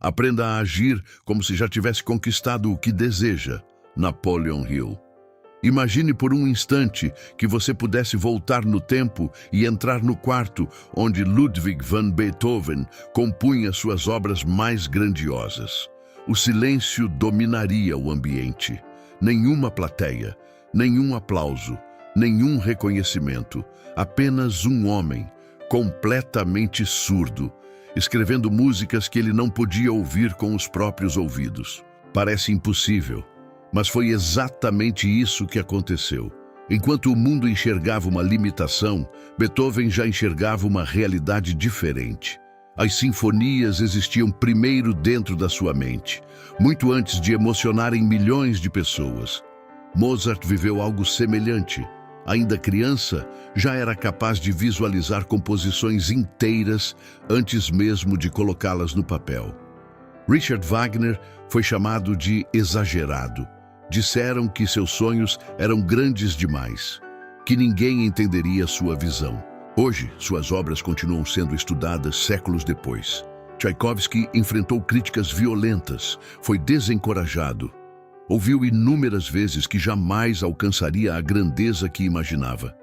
Aprenda a agir como se já tivesse conquistado o que deseja. Napoleon Hill. Imagine por um instante que você pudesse voltar no tempo e entrar no quarto onde Ludwig van Beethoven compunha suas obras mais grandiosas. O silêncio dominaria o ambiente. Nenhuma plateia, nenhum aplauso, nenhum reconhecimento. Apenas um homem, completamente surdo, escrevendo músicas que ele não podia ouvir com os próprios ouvidos. Parece impossível, mas foi exatamente isso que aconteceu. Enquanto o mundo enxergava uma limitação, Beethoven já enxergava uma realidade diferente. As sinfonias existiam primeiro dentro da sua mente, muito antes de emocionarem milhões de pessoas. Mozart viveu algo semelhante. Ainda criança, já era capaz de visualizar composições inteiras antes mesmo de colocá-las no papel. Richard Wagner foi chamado de exagerado. Disseram que seus sonhos eram grandes demais, que ninguém entenderia sua visão. Hoje, suas obras continuam sendo estudadas séculos depois. Tchaikovsky enfrentou críticas violentas, foi desencorajado. Ouviu inúmeras vezes que jamais alcançaria a grandeza que imaginava.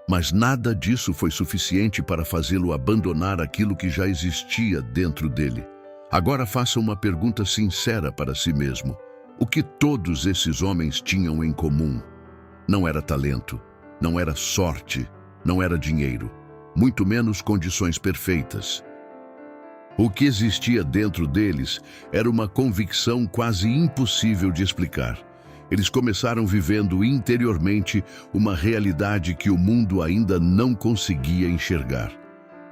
Mas nada disso foi suficiente para fazê-lo abandonar aquilo que já existia dentro dele. Agora faça uma pergunta sincera para si mesmo. O que todos esses homens tinham em comum? Não era talento, não era sorte, não era dinheiro, muito menos condições perfeitas. O que existia dentro deles era uma convicção quase impossível de explicar. Eles começaram vivendo interiormente uma realidade que o mundo ainda não conseguia enxergar.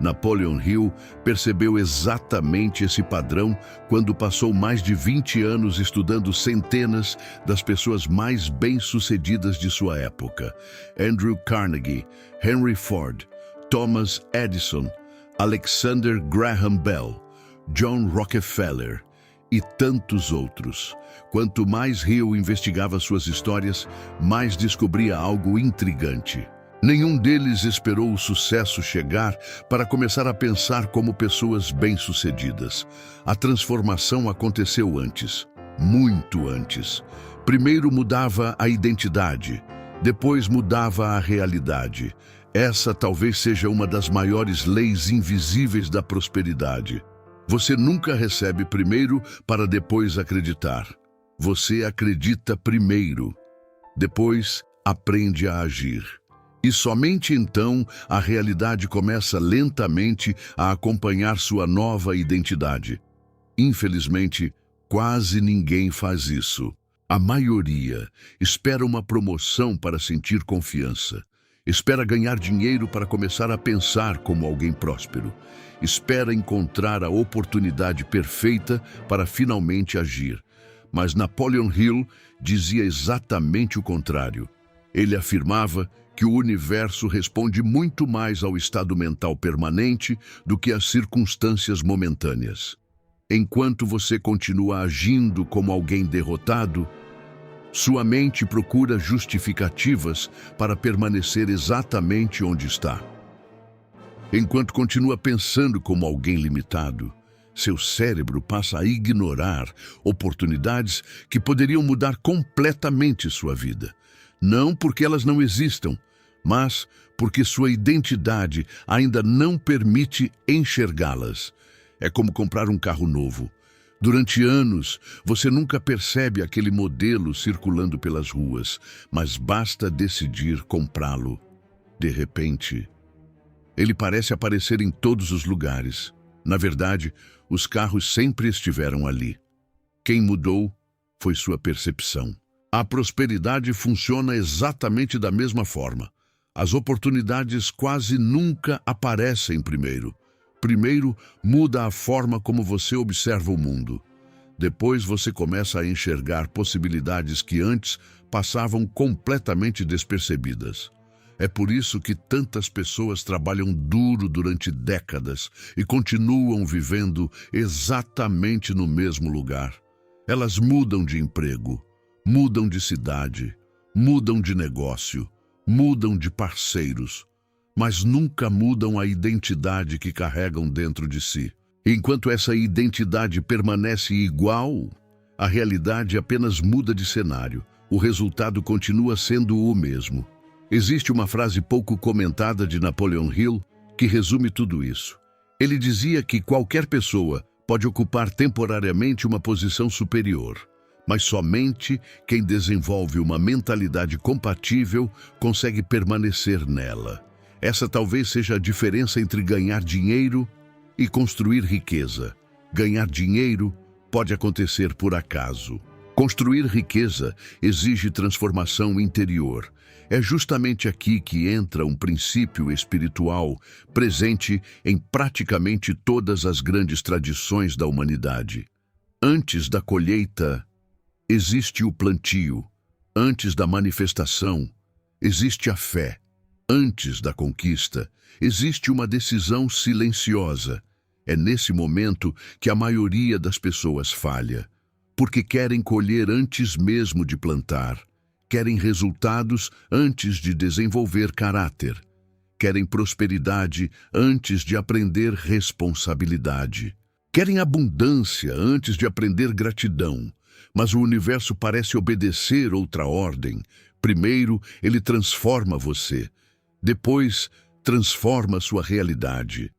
Napoleon Hill percebeu exatamente esse padrão quando passou mais de 20 anos estudando centenas das pessoas mais bem-sucedidas de sua época. Andrew Carnegie, Henry Ford, Thomas Edison, Alexander Graham Bell, John Rockefeller e tantos outros. Quanto mais Hill investigava suas histórias, mais descobria algo intrigante. Nenhum deles esperou o sucesso chegar para começar a pensar como pessoas bem-sucedidas. A transformação aconteceu antes, muito antes. Primeiro mudava a identidade, depois mudava a realidade. Essa talvez seja uma das maiores leis invisíveis da prosperidade. Você nunca recebe primeiro para depois acreditar. Você acredita primeiro, depois aprende a agir. E somente então a realidade começa lentamente a acompanhar sua nova identidade. Infelizmente, quase ninguém faz isso. A maioria espera uma promoção para sentir confiança. Espera ganhar dinheiro para começar a pensar como alguém próspero. Espera encontrar a oportunidade perfeita para finalmente agir. Mas Napoleon Hill dizia exatamente o contrário. Ele afirmava que o universo responde muito mais ao estado mental permanente do que às circunstâncias momentâneas. Enquanto você continua agindo como alguém derrotado, sua mente procura justificativas para permanecer exatamente onde está. Enquanto continua pensando como alguém limitado, seu cérebro passa a ignorar oportunidades que poderiam mudar completamente sua vida. Não porque elas não existam, mas porque sua identidade ainda não permite enxergá-las. É como comprar um carro novo. Durante anos, você nunca percebe aquele modelo circulando pelas ruas, mas basta decidir comprá-lo. De repente, ele parece aparecer em todos os lugares. Na verdade, os carros sempre estiveram ali. Quem mudou foi sua percepção. A prosperidade funciona exatamente da mesma forma. As oportunidades quase nunca aparecem primeiro. Primeiro, muda a forma como você observa o mundo. Depois você começa a enxergar possibilidades que antes passavam completamente despercebidas. É por isso que tantas pessoas trabalham duro durante décadas e continuam vivendo exatamente no mesmo lugar. Elas mudam de emprego, mudam de cidade, mudam de negócio, mudam de parceiros, mas nunca mudam a identidade que carregam dentro de si. Enquanto essa identidade permanece igual, a realidade apenas muda de cenário. O resultado continua sendo o mesmo. Existe uma frase pouco comentada de Napoleon Hill que resume tudo isso. Ele dizia que qualquer pessoa pode ocupar temporariamente uma posição superior, mas somente quem desenvolve uma mentalidade compatível consegue permanecer nela. Essa talvez seja a diferença entre ganhar dinheiro e construir riqueza. Ganhar dinheiro pode acontecer por acaso. Construir riqueza exige transformação interior. É justamente aqui que entra um princípio espiritual presente em praticamente todas as grandes tradições da humanidade. Antes da colheita, existe o plantio. Antes da manifestação, existe a fé. Antes da conquista, existe uma decisão silenciosa. É nesse momento que a maioria das pessoas falha, porque querem colher antes mesmo de plantar. Querem resultados antes de desenvolver caráter. Querem prosperidade antes de aprender responsabilidade. Querem abundância antes de aprender gratidão. Mas o universo parece obedecer outra ordem. Primeiro, ele transforma você. Depois, transforma sua realidade.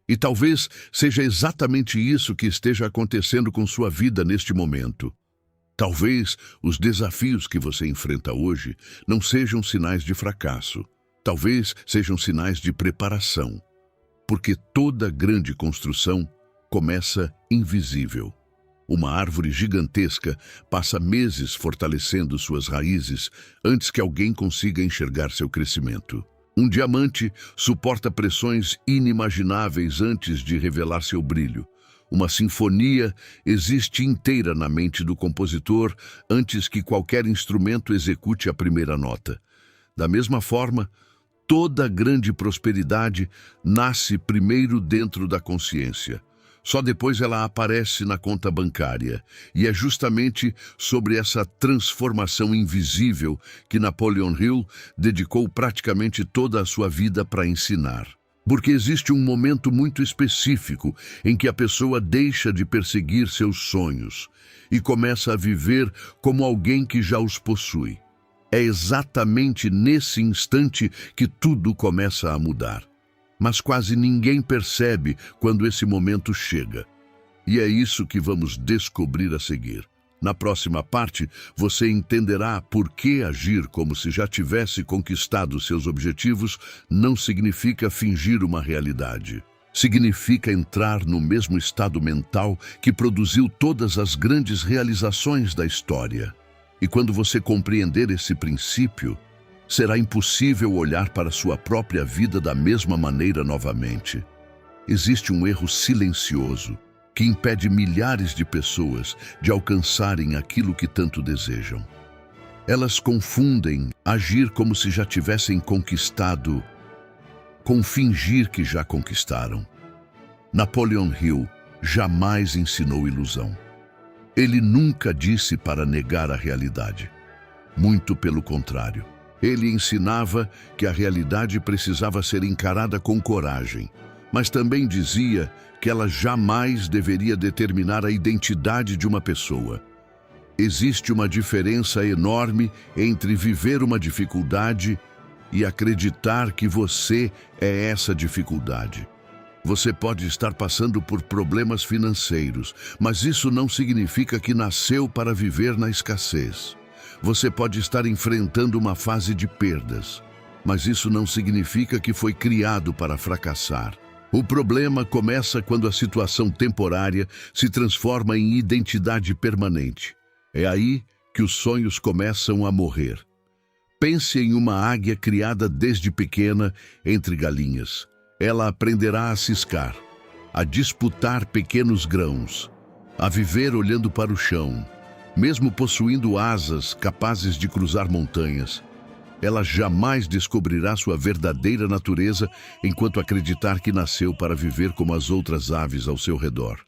E talvez seja exatamente isso que esteja acontecendo com sua vida neste momento. Talvez os desafios que você enfrenta hoje não sejam sinais de fracasso. Talvez sejam sinais de preparação. Porque toda grande construção começa invisível. Uma árvore gigantesca passa meses fortalecendo suas raízes antes que alguém consiga enxergar seu crescimento. Um diamante suporta pressões inimagináveis antes de revelar seu brilho. Uma sinfonia existe inteira na mente do compositor antes que qualquer instrumento execute a primeira nota. Da mesma forma, toda grande prosperidade nasce primeiro dentro da consciência. Só depois ela aparece na conta bancária. E é justamente sobre essa transformação invisível que Napoleon Hill dedicou praticamente toda a sua vida para ensinar. Porque existe um momento muito específico em que a pessoa deixa de perseguir seus sonhos e começa a viver como alguém que já os possui. É exatamente nesse instante que tudo começa a mudar. Mas quase ninguém percebe quando esse momento chega. E é isso que vamos descobrir a seguir. Na próxima parte, você entenderá por que agir como se já tivesse conquistado seus objetivos não significa fingir uma realidade. Significa entrar no mesmo estado mental que produziu todas as grandes realizações da história. E quando você compreender esse princípio, será impossível olhar para sua própria vida da mesma maneira novamente. Existe um erro silencioso que impede milhares de pessoas de alcançarem aquilo que tanto desejam. Elas confundem agir como se já tivessem conquistado com fingir que já conquistaram. Napoleon Hill jamais ensinou ilusão. Ele nunca disse para negar a realidade. Muito pelo contrário. Ele ensinava que a realidade precisava ser encarada com coragem, mas também dizia que ela jamais deveria determinar a identidade de uma pessoa. Existe uma diferença enorme entre viver uma dificuldade e acreditar que você é essa dificuldade. Você pode estar passando por problemas financeiros, mas isso não significa que nasceu para viver na escassez. Você pode estar enfrentando uma fase de perdas, mas isso não significa que foi criado para fracassar. O problema começa quando a situação temporária se transforma em identidade permanente. É aí que os sonhos começam a morrer. Pense em uma águia criada desde pequena entre galinhas. Ela aprenderá a ciscar, a disputar pequenos grãos, a viver olhando para o chão. Mesmo possuindo asas capazes de cruzar montanhas, ela jamais descobrirá sua verdadeira natureza enquanto acreditar que nasceu para viver como as outras aves ao seu redor.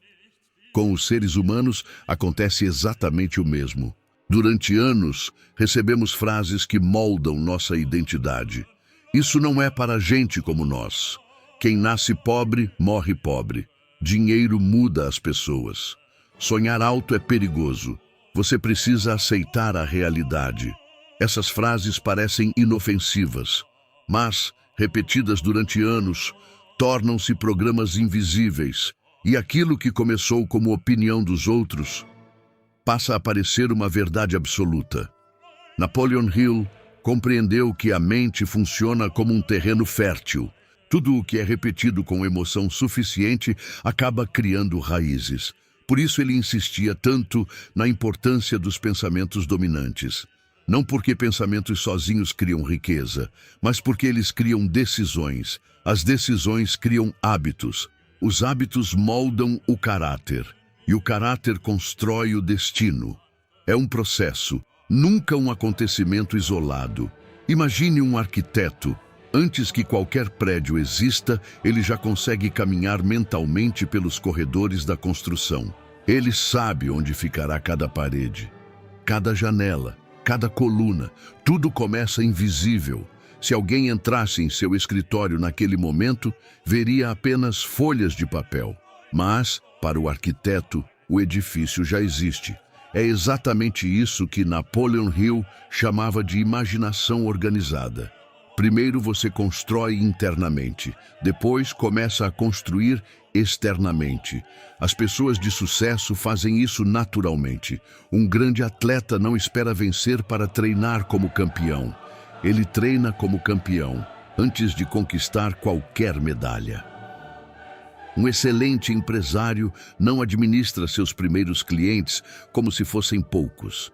Com os seres humanos acontece exatamente o mesmo. Durante anos, recebemos frases que moldam nossa identidade. Isso não é para gente como nós. Quem nasce pobre, morre pobre. Dinheiro muda as pessoas. Sonhar alto é perigoso. Você precisa aceitar a realidade. Essas frases parecem inofensivas, mas, repetidas durante anos, tornam-se programas invisíveis, e aquilo que começou como opinião dos outros passa a parecer uma verdade absoluta. Napoleon Hill compreendeu que a mente funciona como um terreno fértil. Tudo o que é repetido com emoção suficiente acaba criando raízes. Por isso ele insistia tanto na importância dos pensamentos dominantes. Não porque pensamentos sozinhos criam riqueza, mas porque eles criam decisões. As decisões criam hábitos. Os hábitos moldam o caráter. E o caráter constrói o destino. É um processo, nunca um acontecimento isolado. Imagine um arquiteto. Antes que qualquer prédio exista, ele já consegue caminhar mentalmente pelos corredores da construção. Ele sabe onde ficará cada parede, cada janela, cada coluna. Tudo começa invisível. Se alguém entrasse em seu escritório naquele momento, veria apenas folhas de papel. Mas, para o arquiteto, o edifício já existe. É exatamente isso que Napoleon Hill chamava de imaginação organizada. Primeiro você constrói internamente, depois começa a construir externamente. As pessoas de sucesso fazem isso naturalmente. Um grande atleta não espera vencer para treinar como campeão. Ele treina como campeão antes de conquistar qualquer medalha. Um excelente empresário não administra seus primeiros clientes como se fossem poucos.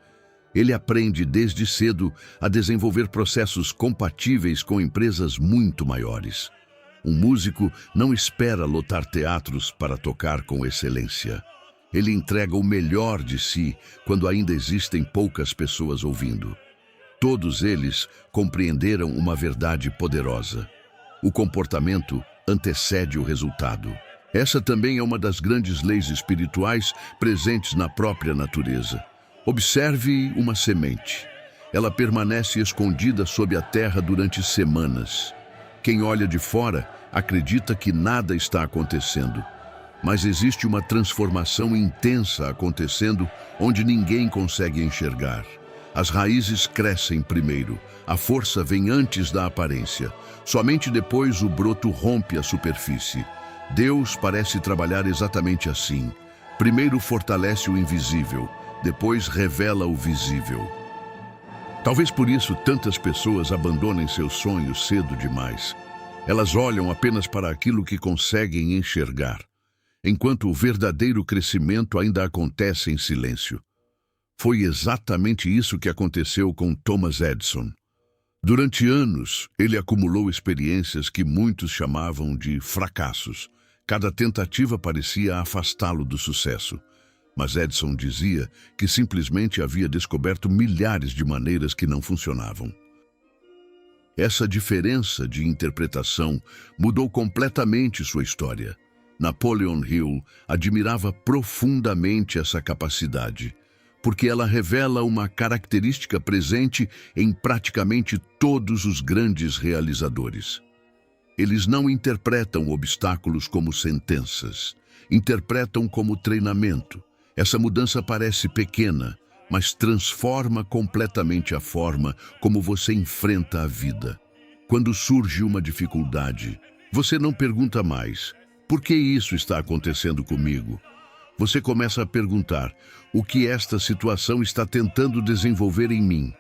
Ele aprende desde cedo a desenvolver processos compatíveis com empresas muito maiores. Um músico não espera lotar teatros para tocar com excelência. Ele entrega o melhor de si quando ainda existem poucas pessoas ouvindo. Todos eles compreenderam uma verdade poderosa. O comportamento antecede o resultado. Essa também é uma das grandes leis espirituais presentes na própria natureza. Observe uma semente. Ela permanece escondida sob a terra durante semanas. Quem olha de fora acredita que nada está acontecendo. Mas existe uma transformação intensa acontecendo onde ninguém consegue enxergar. As raízes crescem primeiro. A força vem antes da aparência. Somente depois o broto rompe a superfície. Deus parece trabalhar exatamente assim. Primeiro fortalece o invisível, depois revela o visível. Talvez por isso tantas pessoas abandonem seus sonhos cedo demais. Elas olham apenas para aquilo que conseguem enxergar, enquanto o verdadeiro crescimento ainda acontece em silêncio. Foi exatamente isso que aconteceu com Thomas Edison. Durante anos, ele acumulou experiências que muitos chamavam de fracassos. Cada tentativa parecia afastá-lo do sucesso. Mas Edison dizia que simplesmente havia descoberto milhares de maneiras que não funcionavam. Essa diferença de interpretação mudou completamente sua história. Napoleon Hill admirava profundamente essa capacidade, porque ela revela uma característica presente em praticamente todos os grandes realizadores. Eles não interpretam obstáculos como sentenças, interpretam como treinamento. Essa mudança parece pequena, mas transforma completamente a forma como você enfrenta a vida. Quando surge uma dificuldade, você não pergunta mais: por que isso está acontecendo comigo? Você começa a perguntar: o que esta situação está tentando desenvolver em mim?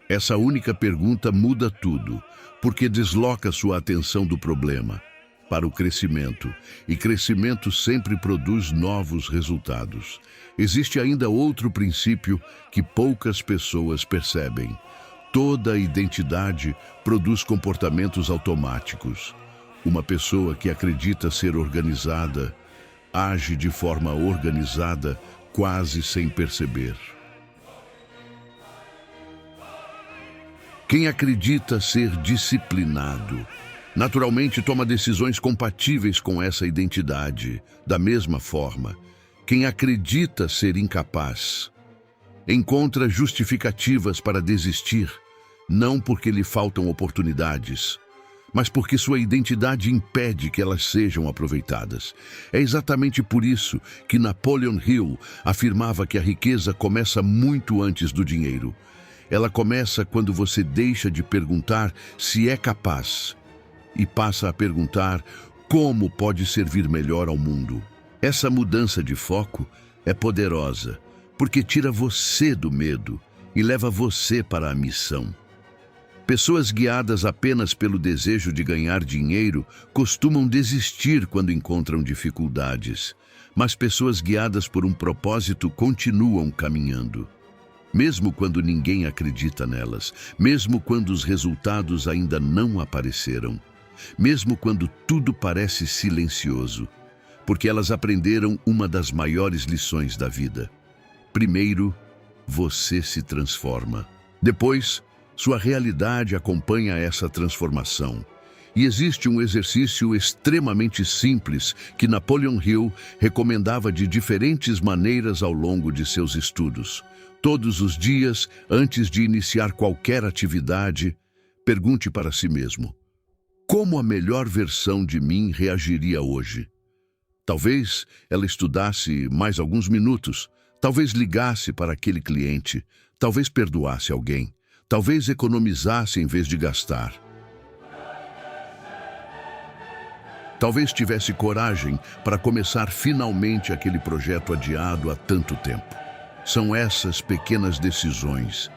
Essa única pergunta muda tudo, porque desloca sua atenção do problema para o crescimento, e crescimento sempre produz novos resultados. Existe ainda outro princípio que poucas pessoas percebem. Toda identidade produz comportamentos automáticos. Uma pessoa que acredita ser organizada age de forma organizada quase sem perceber. Quem acredita ser disciplinado, naturalmente toma decisões compatíveis com essa identidade. Da mesma forma, quem acredita ser incapaz, encontra justificativas para desistir, não porque lhe faltam oportunidades, mas porque sua identidade impede que elas sejam aproveitadas. É exatamente por isso que Napoleon Hill afirmava que a riqueza começa muito antes do dinheiro. Ela começa quando você deixa de perguntar se é capaz e passa a perguntar como pode servir melhor ao mundo. Essa mudança de foco é poderosa, porque tira você do medo e leva você para a missão. Pessoas guiadas apenas pelo desejo de ganhar dinheiro costumam desistir quando encontram dificuldades, mas pessoas guiadas por um propósito continuam caminhando. Mesmo quando ninguém acredita nelas, mesmo quando os resultados ainda não apareceram, mesmo quando tudo parece silencioso, porque elas aprenderam uma das maiores lições da vida. Primeiro, você se transforma. Depois, sua realidade acompanha essa transformação. E existe um exercício extremamente simples que Napoleon Hill recomendava de diferentes maneiras ao longo de seus estudos. Todos os dias, antes de iniciar qualquer atividade, pergunte para si mesmo: como a melhor versão de mim reagiria hoje? Talvez ela estudasse mais alguns minutos, talvez ligasse para aquele cliente, talvez perdoasse alguém, talvez economizasse em vez de gastar. Talvez tivesse coragem para começar finalmente aquele projeto adiado há tanto tempo. São essas pequenas decisões,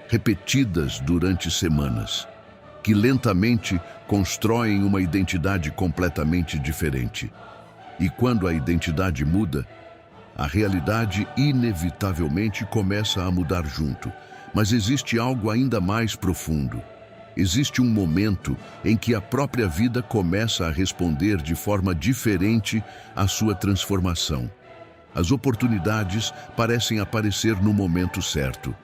repetidas durante semanas, que lentamente constroem uma identidade completamente diferente. E quando a identidade muda, a realidade inevitavelmente começa a mudar junto. Mas existe algo ainda mais profundo. Existe um momento em que a própria vida começa a responder de forma diferente à sua transformação. As oportunidades parecem aparecer no momento certo.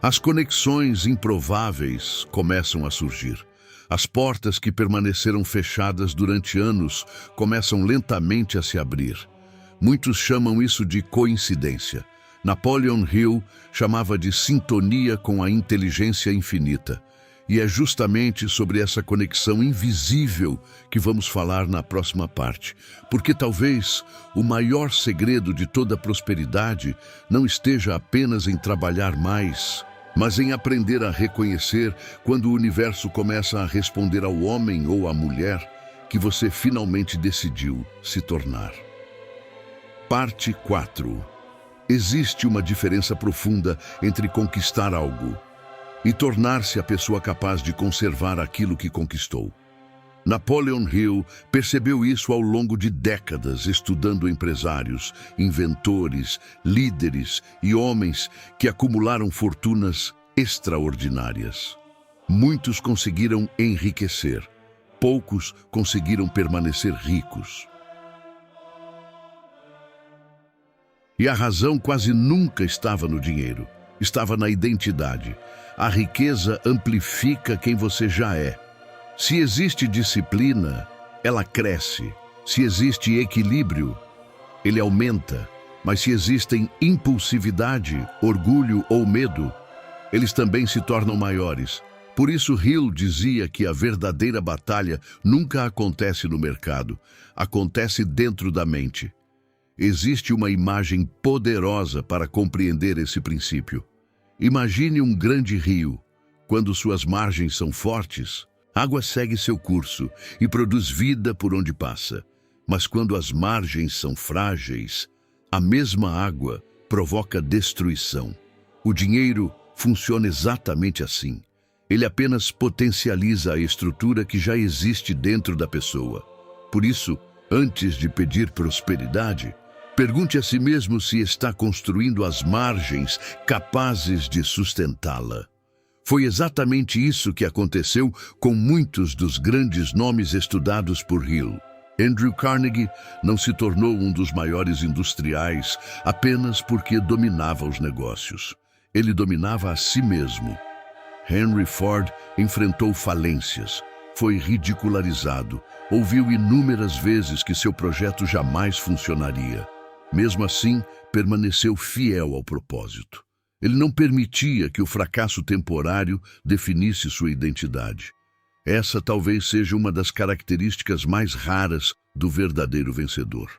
As conexões improváveis começam a surgir. As portas que permaneceram fechadas durante anos começam lentamente a se abrir. Muitos chamam isso de coincidência. Napoleon Hill chamava de sintonia com a inteligência infinita. E é justamente sobre essa conexão invisível que vamos falar na próxima parte. Porque talvez o maior segredo de toda prosperidade não esteja apenas em trabalhar mais, mas em aprender a reconhecer quando o universo começa a responder ao homem ou à mulher que você finalmente decidiu se tornar. Parte 4. Existe uma diferença profunda entre conquistar algo e tornar-se a pessoa capaz de conservar aquilo que conquistou. Napoleon Hill percebeu isso ao longo de décadas estudando empresários, inventores, líderes e homens que acumularam fortunas extraordinárias. Muitos conseguiram enriquecer, poucos conseguiram permanecer ricos. E a razão quase nunca estava no dinheiro, estava na identidade. A riqueza amplifica quem você já é. Se existe disciplina, ela cresce. Se existe equilíbrio, ele aumenta. Mas se existem impulsividade, orgulho ou medo, eles também se tornam maiores. Por isso Hill dizia que a verdadeira batalha nunca acontece no mercado, acontece dentro da mente. Existe uma imagem poderosa para compreender esse princípio. Imagine um grande rio. Quando suas margens são fortes, a água segue seu curso e produz vida por onde passa. Mas quando as margens são frágeis, a mesma água provoca destruição. O dinheiro funciona exatamente assim. Ele apenas potencializa a estrutura que já existe dentro da pessoa. Por isso, antes de pedir prosperidade, pergunte a si mesmo se está construindo as margens capazes de sustentá-la. Foi exatamente isso que aconteceu com muitos dos grandes nomes estudados por Hill. Andrew Carnegie não se tornou um dos maiores industriais apenas porque dominava os negócios. Ele dominava a si mesmo. Henry Ford enfrentou falências, foi ridicularizado, ouviu inúmeras vezes que seu projeto jamais funcionaria. Mesmo assim, permaneceu fiel ao propósito. Ele não permitia que o fracasso temporário definisse sua identidade. Essa talvez seja uma das características mais raras do verdadeiro vencedor.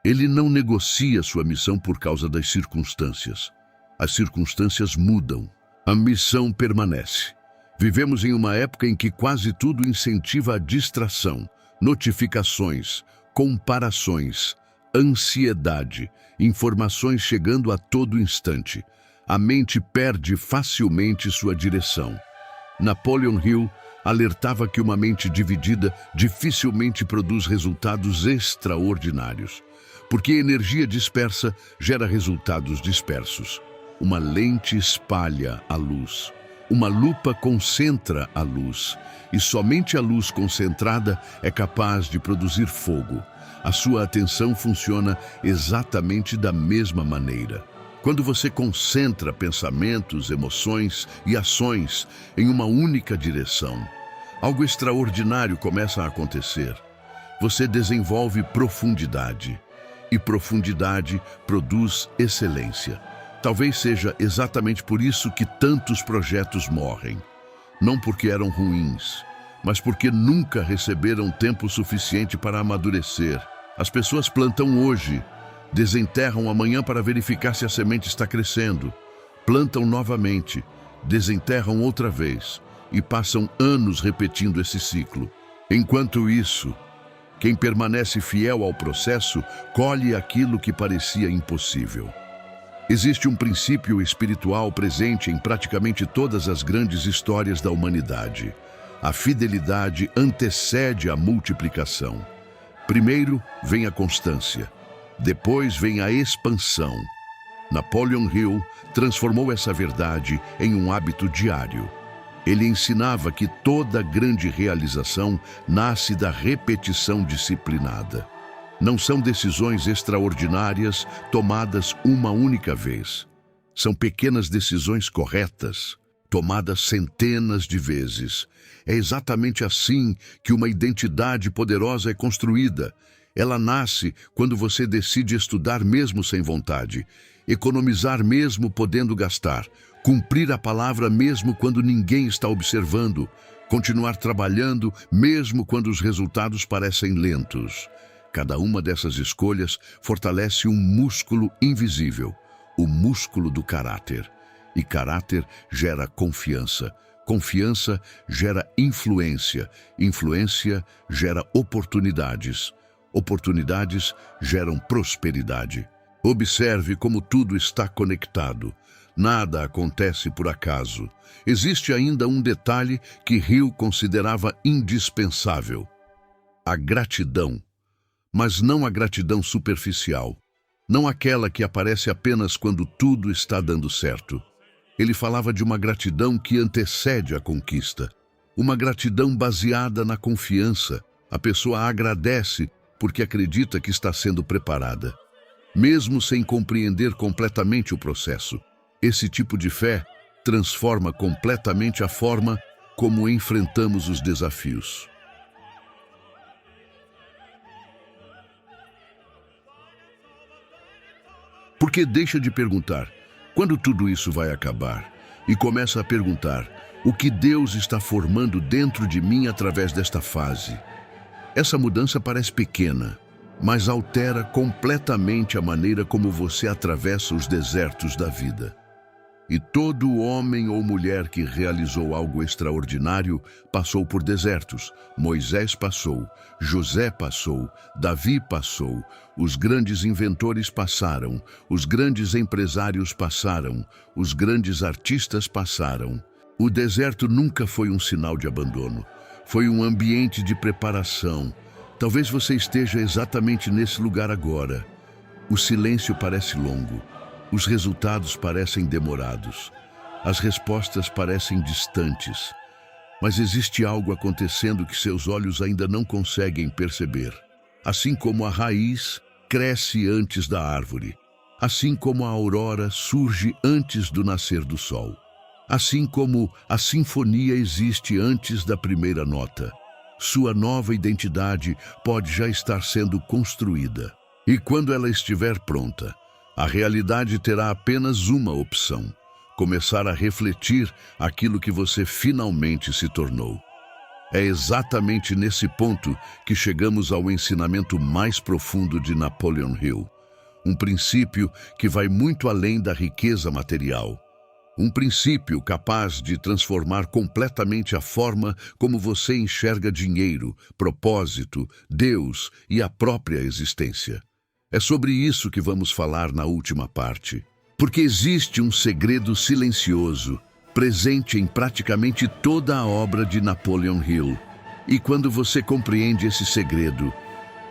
Ele não negocia sua missão por causa das circunstâncias. As circunstâncias mudam. A missão permanece. Vivemos em uma época em que quase tudo incentiva a distração, notificações, comparações, ansiedade, informações chegando a todo instante. A mente perde facilmente sua direção. Napoleon Hill alertava que uma mente dividida dificilmente produz resultados extraordinários, porque energia dispersa gera resultados dispersos. Uma lente espalha a luz. Uma lupa concentra a luz, e somente a luz concentrada é capaz de produzir fogo. A sua atenção funciona exatamente da mesma maneira. Quando você concentra pensamentos, emoções e ações em uma única direção, algo extraordinário começa a acontecer. Você desenvolve profundidade, e profundidade produz excelência. Talvez seja exatamente por isso que tantos projetos morrem. Não porque eram ruins, mas porque nunca receberam tempo suficiente para amadurecer. As pessoas plantam hoje, desenterram amanhã para verificar se a semente está crescendo. Plantam novamente, desenterram outra vez e passam anos repetindo esse ciclo. Enquanto isso, quem permanece fiel ao processo colhe aquilo que parecia impossível. Existe um princípio espiritual presente em praticamente todas as grandes histórias da humanidade. A fidelidade antecede a multiplicação. Primeiro vem a constância, depois vem a expansão. Napoleon Hill transformou essa verdade em um hábito diário. Ele ensinava que toda grande realização nasce da repetição disciplinada. Não são decisões extraordinárias tomadas uma única vez. São pequenas decisões corretas, tomadas centenas de vezes. É exatamente assim que uma identidade poderosa é construída. Ela nasce quando você decide estudar mesmo sem vontade, economizar mesmo podendo gastar, cumprir a palavra mesmo quando ninguém está observando, continuar trabalhando mesmo quando os resultados parecem lentos. Cada uma dessas escolhas fortalece um músculo invisível, o músculo do caráter. E caráter gera confiança. Confiança gera influência. Influência gera oportunidades. Oportunidades geram prosperidade. Observe como tudo está conectado. Nada acontece por acaso. Existe ainda um detalhe que Hill considerava indispensável: a gratidão. Mas não a gratidão superficial, não aquela que aparece apenas quando tudo está dando certo. Ele falava de uma gratidão que antecede a conquista, uma gratidão baseada na confiança. A pessoa agradece porque acredita que está sendo preparada, mesmo sem compreender completamente o processo. Esse tipo de fé transforma completamente a forma como enfrentamos os desafios. Porque deixa de perguntar, quando tudo isso vai acabar? E começa a perguntar, o que Deus está formando dentro de mim através desta fase? Essa mudança parece pequena, mas altera completamente a maneira como você atravessa os desertos da vida. E todo homem ou mulher que realizou algo extraordinário passou por desertos. Moisés passou, José passou, Davi passou, os grandes inventores passaram, os grandes empresários passaram, os grandes artistas passaram. O deserto nunca foi um sinal de abandono, foi um ambiente de preparação. Talvez você esteja exatamente nesse lugar agora. O silêncio parece longo. Os resultados parecem demorados, as respostas parecem distantes, mas existe algo acontecendo que seus olhos ainda não conseguem perceber. Assim como a raiz cresce antes da árvore, assim como a aurora surge antes do nascer do sol, assim como a sinfonia existe antes da primeira nota, sua nova identidade pode já estar sendo construída. E quando ela estiver pronta, a realidade terá apenas uma opção: começar a refletir aquilo que você finalmente se tornou. É exatamente nesse ponto que chegamos ao ensinamento mais profundo de Napoleon Hill. Um princípio que vai muito além da riqueza material. Um princípio capaz de transformar completamente a forma como você enxerga dinheiro, propósito, Deus e a própria existência. É sobre isso que vamos falar na última parte. Porque existe um segredo silencioso, presente em praticamente toda a obra de Napoleon Hill. E quando você compreende esse segredo,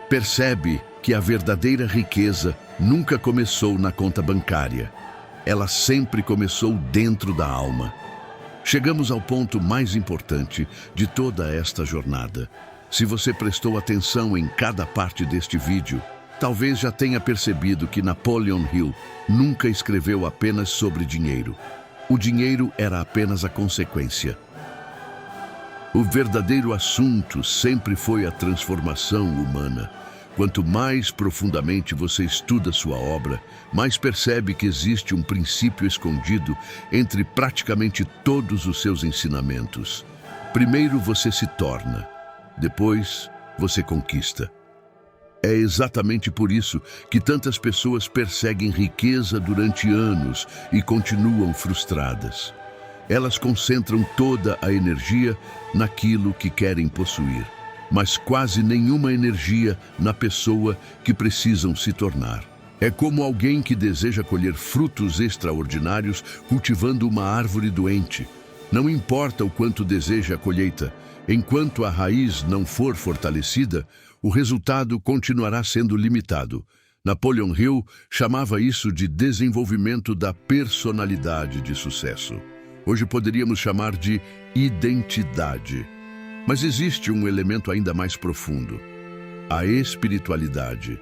percebe que a verdadeira riqueza nunca começou na conta bancária. Ela sempre começou dentro da alma. Chegamos ao ponto mais importante de toda esta jornada. Se você prestou atenção em cada parte deste vídeo, talvez já tenha percebido que Napoleon Hill nunca escreveu apenas sobre dinheiro. O dinheiro era apenas a consequência. O verdadeiro assunto sempre foi a transformação humana. Quanto mais profundamente você estuda sua obra, mais percebe que existe um princípio escondido entre praticamente todos os seus ensinamentos. Primeiro você se torna, depois você conquista. É exatamente por isso que tantas pessoas perseguem riqueza durante anos e continuam frustradas. Elas concentram toda a energia naquilo que querem possuir, mas quase nenhuma energia na pessoa que precisam se tornar. É como alguém que deseja colher frutos extraordinários cultivando uma árvore doente. Não importa o quanto deseja a colheita, enquanto a raiz não for fortalecida, o resultado continuará sendo limitado. Napoleon Hill chamava isso de desenvolvimento da personalidade de sucesso. Hoje poderíamos chamar de identidade. Mas existe um elemento ainda mais profundo: a espiritualidade.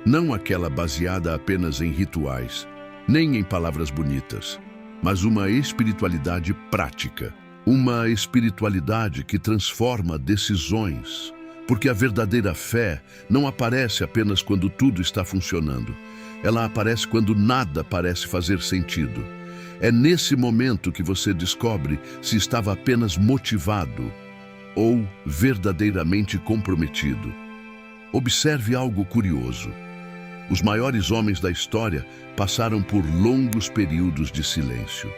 Não aquela baseada apenas em rituais, nem em palavras bonitas, mas uma espiritualidade prática. Uma espiritualidade que transforma decisões. Porque a verdadeira fé não aparece apenas quando tudo está funcionando. Ela aparece quando nada parece fazer sentido. É nesse momento que você descobre se estava apenas motivado ou verdadeiramente comprometido. Observe algo curioso. Os maiores homens da história passaram por longos períodos de silêncio.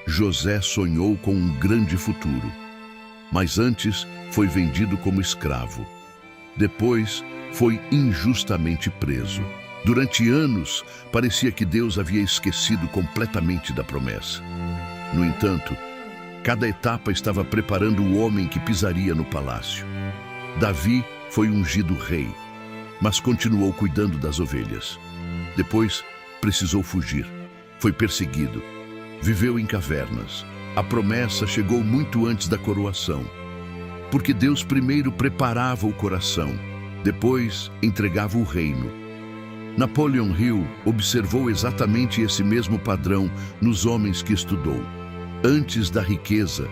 José sonhou com um grande futuro, mas antes foi vendido como escravo. Depois foi injustamente preso. Durante anos, parecia que Deus havia esquecido completamente da promessa. No entanto, cada etapa estava preparando o homem que pisaria no palácio. Davi foi ungido rei, mas continuou cuidando das ovelhas. Depois, precisou fugir. Foi perseguido. Viveu em cavernas. A promessa chegou muito antes da coroação. Porque Deus primeiro preparava o coração, depois entregava o reino. Napoleon Hill observou exatamente esse mesmo padrão nos homens que estudou. Antes da riqueza,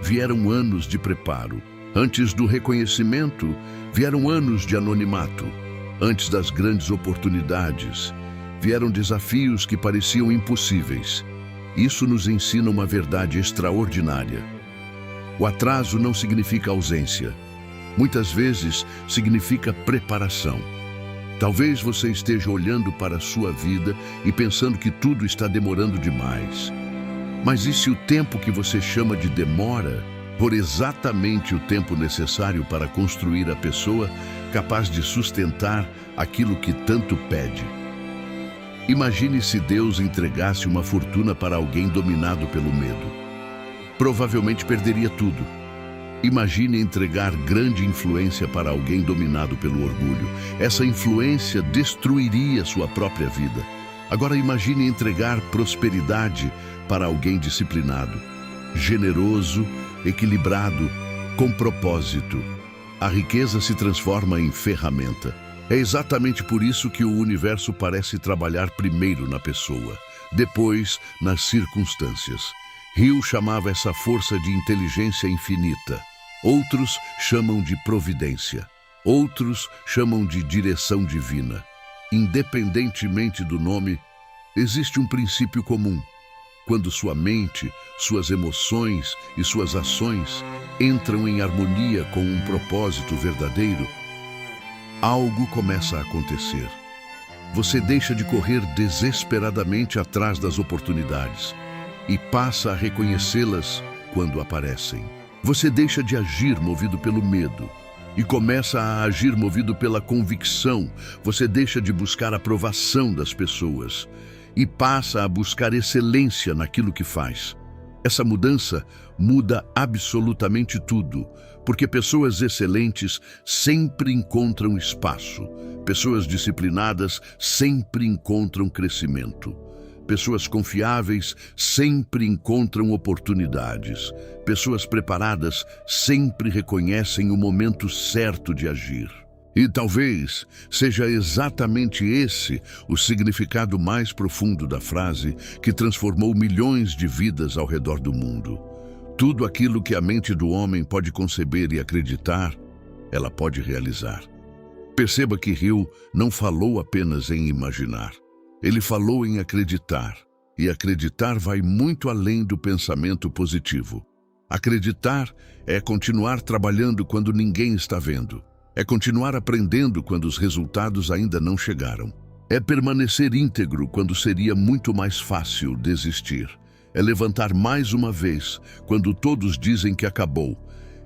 vieram anos de preparo. Antes do reconhecimento, vieram anos de anonimato. Antes das grandes oportunidades, vieram desafios que pareciam impossíveis. Isso nos ensina uma verdade extraordinária. O atraso não significa ausência. Muitas vezes significa preparação. Talvez você esteja olhando para a sua vida e pensando que tudo está demorando demais. Mas e se o tempo que você chama de demora for exatamente o tempo necessário para construir a pessoa capaz de sustentar aquilo que tanto pede? Imagine se Deus entregasse uma fortuna para alguém dominado pelo medo. Provavelmente perderia tudo. Imagine entregar grande influência para alguém dominado pelo orgulho. Essa influência destruiria sua própria vida. Agora imagine entregar prosperidade para alguém disciplinado, generoso, equilibrado, com propósito. A riqueza se transforma em ferramenta. É exatamente por isso que o universo parece trabalhar primeiro na pessoa, depois nas circunstâncias. Hill chamava essa força de inteligência infinita. Outros chamam de providência. Outros chamam de direção divina. Independentemente do nome, existe um princípio comum. quando sua mente, suas emoções e suas ações entram em harmonia com um propósito verdadeiro, algo começa a acontecer. Você deixa de correr desesperadamente atrás das oportunidades e passa a reconhecê-las quando aparecem. Você deixa de agir movido pelo medo e começa a agir movido pela convicção. Você deixa de buscar a aprovação das pessoas e passa a buscar excelência naquilo que faz. Essa mudança muda absolutamente tudo, porque pessoas excelentes sempre encontram espaço, pessoas disciplinadas sempre encontram crescimento. Pessoas confiáveis sempre encontram oportunidades. Pessoas preparadas sempre reconhecem o momento certo de agir. E talvez seja exatamente esse o significado mais profundo da frase que transformou milhões de vidas ao redor do mundo. Tudo aquilo que a mente do homem pode conceber e acreditar, ela pode realizar. Perceba que Hill não falou apenas em imaginar. Ele falou em acreditar, e acreditar vai muito além do pensamento positivo. Acreditar é continuar trabalhando quando ninguém está vendo. É continuar aprendendo quando os resultados ainda não chegaram. É permanecer íntegro quando seria muito mais fácil desistir. É levantar mais uma vez quando todos dizem que acabou.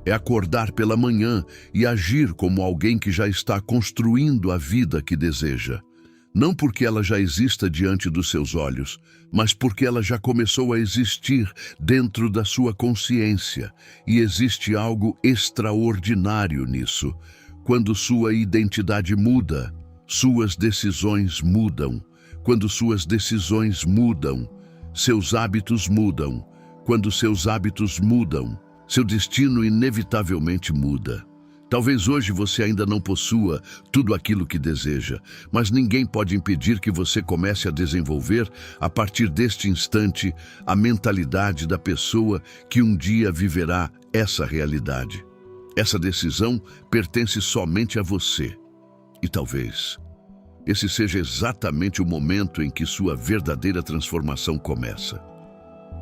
É acordar pela manhã e agir como alguém que já está construindo a vida que deseja. Não porque ela já exista diante dos seus olhos, mas porque ela já começou a existir dentro da sua consciência, e existe algo extraordinário nisso. Quando sua identidade muda, suas decisões mudam. Quando suas decisões mudam, seus hábitos mudam. Quando seus hábitos mudam, seu destino inevitavelmente muda. Talvez hoje você ainda não possua tudo aquilo que deseja, mas ninguém pode impedir que você comece a desenvolver, a partir deste instante, a mentalidade da pessoa que um dia viverá essa realidade. Essa decisão pertence somente a você. E talvez esse seja exatamente o momento em que sua verdadeira transformação começa.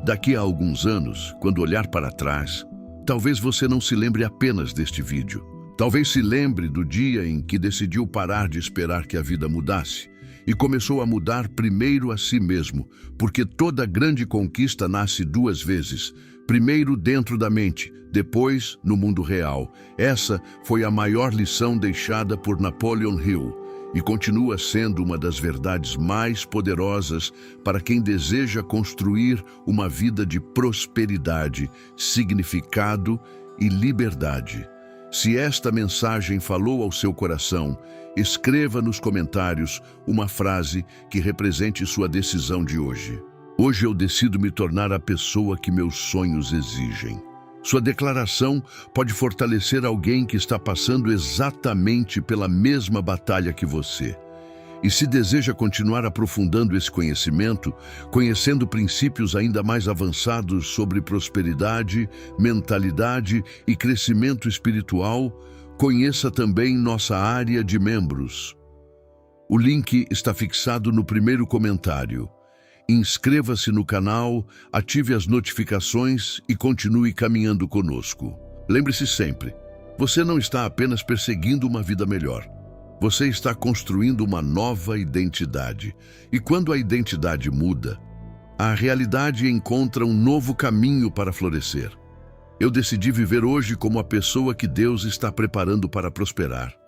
Daqui a alguns anos, quando olhar para trás, talvez você não se lembre apenas deste vídeo. Talvez se lembre do dia em que decidiu parar de esperar que a vida mudasse e começou a mudar primeiro a si mesmo, porque toda grande conquista nasce duas vezes, primeiro dentro da mente, depois no mundo real. Essa foi a maior lição deixada por Napoleon Hill e continua sendo uma das verdades mais poderosas para quem deseja construir uma vida de prosperidade, significado e liberdade. Se esta mensagem falou ao seu coração, escreva nos comentários uma frase que represente sua decisão de hoje. Hoje eu decido me tornar a pessoa que meus sonhos exigem. Sua declaração pode fortalecer alguém que está passando exatamente pela mesma batalha que você. E se deseja continuar aprofundando esse conhecimento, conhecendo princípios ainda mais avançados sobre prosperidade, mentalidade e crescimento espiritual, conheça também nossa área de membros. O link está fixado no primeiro comentário. Inscreva-se no canal, ative as notificações e continue caminhando conosco. Lembre-se sempre, você não está apenas perseguindo uma vida melhor. Você está construindo uma nova identidade. E quando a identidade muda, a realidade encontra um novo caminho para florescer. Eu decidi viver hoje como a pessoa que Deus está preparando para prosperar.